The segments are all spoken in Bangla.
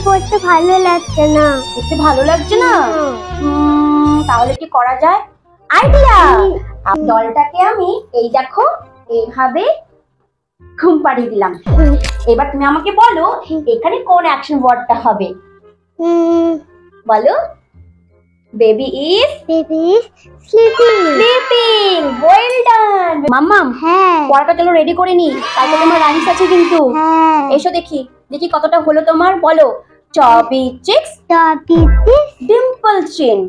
পড়তে ভালো লাগছে না। পড়তে ভালো লাগছে না? তাহলে কি করা যায়? আইডিয়া! দলটাকে আমি এই দেখো এইভাবে ঘুম পাড়িয়ে দিলাম। এবার তুমি আমাকে বলো এখানে কোন অ্যাকশন ওয়ার্ডটা হবে? বলো। Baby is sleeping. Sleeping. Well done মাম্মাম। হ্যাঁ পড়াটা চলো রেডি করে নি, তারপর তোমার রাইমস আছে কিন্তু। হ্যাঁ এসো দেখি দেখি কতটা হলো তোমার। বলো। চবি chicks Dimple chin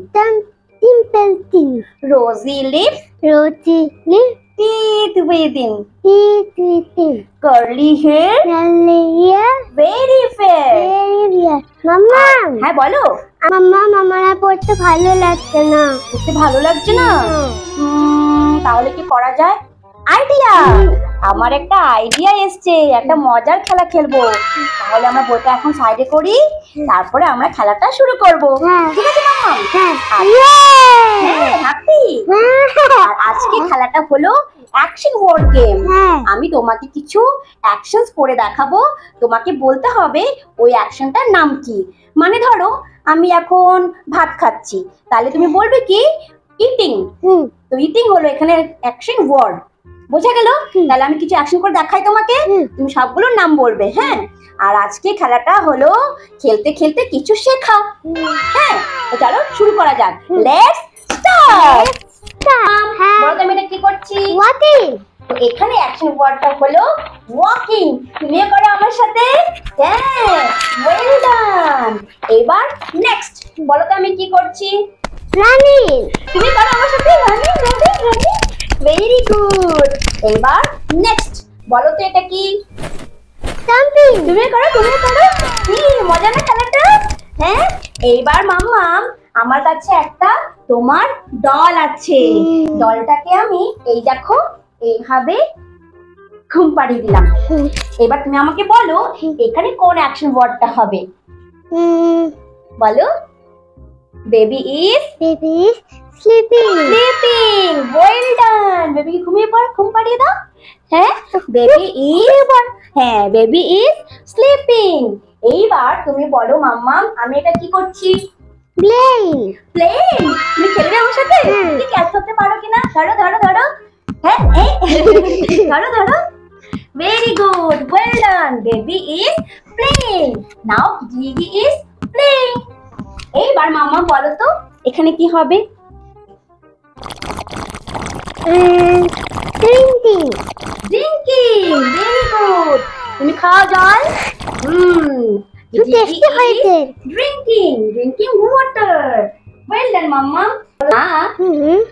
dimple chin rosy lips rosy lips teeth within teeth curly hair very fair mamma হ্যাঁ বলো। আমার পড়তে ভালো লাগছে না। পড়তে ভালো লাগছে না? তাহলে কি করা যায়? আইডিয়া! আমার একটা আইডিয়া এসছে, একটা মজার খেলা খেলবো। তাহলে আমরা বইটা এখন সাইডে করি, তারপরে আমরা খেলাটা শুরু করব। ঠিক আছে মাম্মা? হ্যাঁ হ্যাপি। আর আজকে খেলাটা হলো অ্যাকশন ওয়ার্ড গেম। আমি তোমাকে কিছু অ্যাকশনস করে দেখাবো, তোমাকে বলতে হবে ওই অ্যাকশনটার নাম কি। মানে ধরো আমি এখন ভাত খাচ্ছি, তাহলে তুমি বলবে কি ইটিং। তো ইটিং হলো এখানে অ্যাকশন ওয়ার্ড, বোঝা গেল? তাহলে আমি কিছু অ্যাকশন করে দেখাই তোমাকে, তুমি সবগুলোর নাম বলবে। হ্যাঁ, আর আজকে খেলাটা হলো খেলতে খেলতে কিছু শেখা। হ্যাঁ, তো চলো শুরু করা যাক। Let's start. বলো তো আমি এটা কি করছি? ওয়াকিং। তো এখানে অ্যাকশন ওয়ার্ডটা হলো ওয়াকিং। তুমিও করো আমার সাথে। হ্যাঁ, ওয়েল ডান। এবার নেক্সট বলো তো আমি কি করছি? রানিং। তুমি করো আমার সাথে। Running running running. Very good. এবার নেক্সট বলো তো এটা কি? জাম্পিং। তুমি করো তুমি করো। কি মজা না খেলাটা? হ্যাঁ, এইবার মাম্মাম আমার কাছে একটা তোমার ডল আছে। ডলটাকে আমি এই দেখো এইভাবে ঘুম পাড়িয়ে দিলাম। এবার তুমি আমাকে বলো এখানে কোন অ্যাকশন ওয়ার্ডটা হবে? বলো। Baby is sleeping. Sleeping. Well done. Baby ঘুমিয়ে পড়, ঘুম পাড়িয়ে দাও। হ্যাঁ, বেবি ইজ হ্যাঁ বেবি ইজ স্লিপিং। এইবার তুমি বলো মাম্মাম আমি এটা কি করছি? প্লেন। প্লেন। তুমি খেলবে আমার সাথে? তুমি ক্যাচ করতে পারো কিনা? ধরো ধরো ধরো। হ্যাঁ ধরো ধরো। Very good, well done. Baby is plane. Now Gigi is playing. এইবার মাম্মা বলো তো এখানে কি হবে? ড্রিঙ্কিং। ড্রিঙ্কিং। Very good. তুমি খাওয়া জল। টেস্টি হয়েছে। Drinking drinking water. Well done mamma.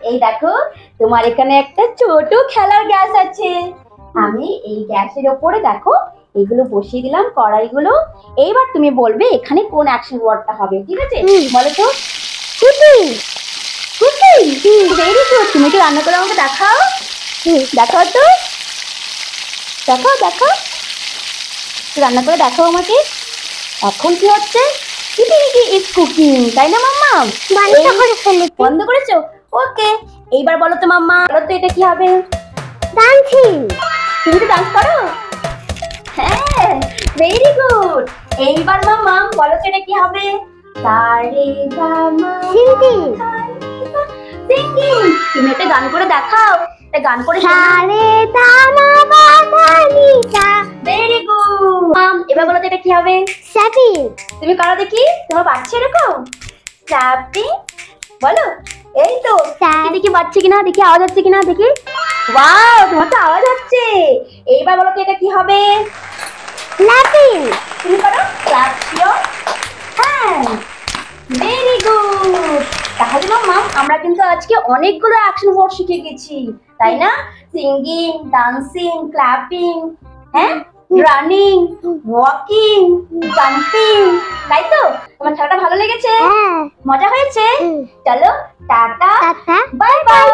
এই দেখো তোমার এখানে একটা ছোট খেলার গ্যাস আছে। আমি এই গ্যাসের ওপরে দেখো এগুলো বসিয়ে দিলাম, কড়াইগুলো। এইবার তুমি বলবে এখানে কোন অ্যাকশন ওয়ার্ডটা হবে। ঠিক আছে? বলো তো। কুকিং। কুকিং। Very good. তুমি একটু রান্না করে আমাকে দেখাও। দেখাও তো, দেখাও দেখাও, রান্না করে দেখাও আমাকে। এখন কি হচ্ছে? ইটি ইজ কুকিং, তাই না মাম্মা? বন্ধ করেছো? ওকে। এইবার বলো তো মাম্মা, বলো তো এটা কি হবে? ডান্সিং। তুমি তো ডান্স করো। হ্যাঁ, ভেরি গুড। এইবার মাম্মা বলো তো এটা কি হবে? সারে গা মা। সিঙ্গিং। সিঙ্গিং। তুমি একটা গান করে দেখাও, একটা গান করে সারে গা মা পা ধা নি সা। Very good. এবার বলো তো এটা কি হবে? ক্ল্যাপিং। তুমি করো দেখি, তোমার বাচ্চা এরকম ক্ল্যাপিং। বলো। এই তো দেখি বাচ্চা কিনা, দেখি আওয়াজ হচ্ছে কিনা দেখি। ওয়াও, তোমার তো আওয়াজ হচ্ছে। এইবার বলো তো এটা কি হবে? ক্ল্যাপিং। তুমি করো clap your hand. Very good. তাহলে মাম্মা আমরা কিন্তু আজকে অনেকগুলো অ্যাকশন ওয়ার্ড শিখে গেছি, তাই না? সিঙ্গিং, ডান্সিং, ক্ল্যাপিং, হ্যাঁ, রানিং, ওয়াকিং, জাম্পিং, তাই তো? তোমার খেলাটা ভালো লেগেছে? মজা হয়েছে? চলো টাটা, বাই বাই।